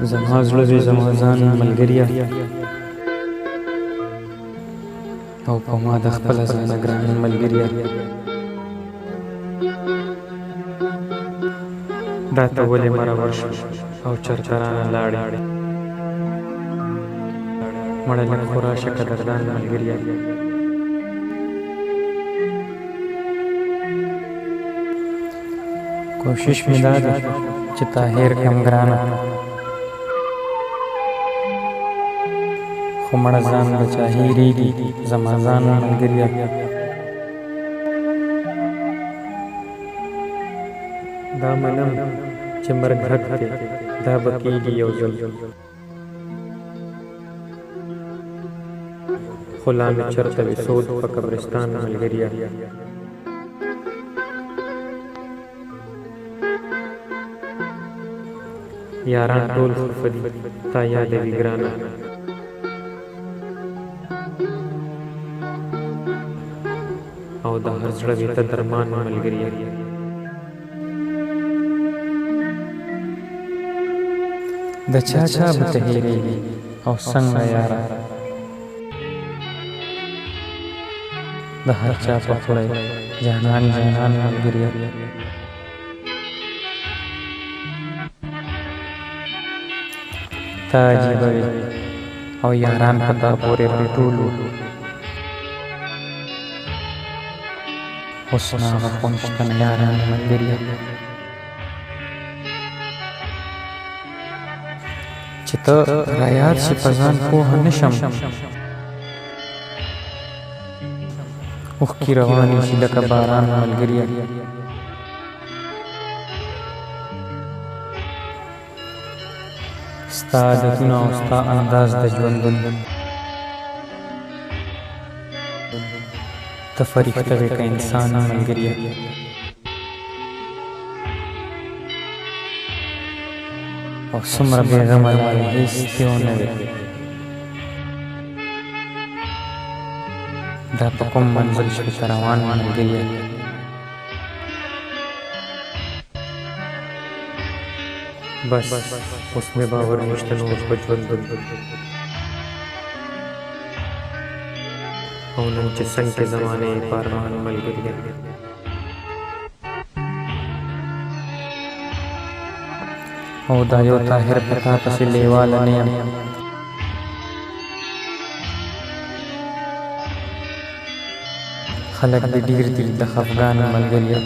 زما زړه دې زما ځان ملګریه او په ما د خپله ځانه ګران ملګریه دا ته ولې مرور شو او چرته رانه لاړې مړه لږ خو راشه قدردان ملګریه کوشش مې دا ده چې تا هېر کړم ګرانه خو مړه ځان به چا هېرېږي زما ځان ملګریه دا منم چې مرګ حق دی دا به کېږي یو ځل خو لا مې چېرته وي سود په قبرستان ملګریه یاران ټول خفه دي تا یادوي ګرانه او د هر زړه وي ته درمان ملګریه د چا چا به ته هېرېږي او څنګه یاره د هر چا په خوله جانان جانان ملګریه تا عجیبه وې او یاران په تا پورې راټول وو اوس نو هغه خو نشته نه یاران ملګریه چې ته رایاد شي په ځان پوهه نه شم اوښکې روانې شي لکه باران ملګریه ستا عادتونه او ستا انداز د ژوندون ته فرښته وې که انسان ملګریه او څومره بېغمه لارې هېڅ دې ونه وې دا په کوم منزل شوې ته روان ملګریه بس اوس مې باور نشته نور په ژوندون او نن چې څنګ کې زمانې په ارمان ملګریه او دا یو طاهر په تا پسې لیواله نه یم خلک دې ډېر دي د خفګان ملګریه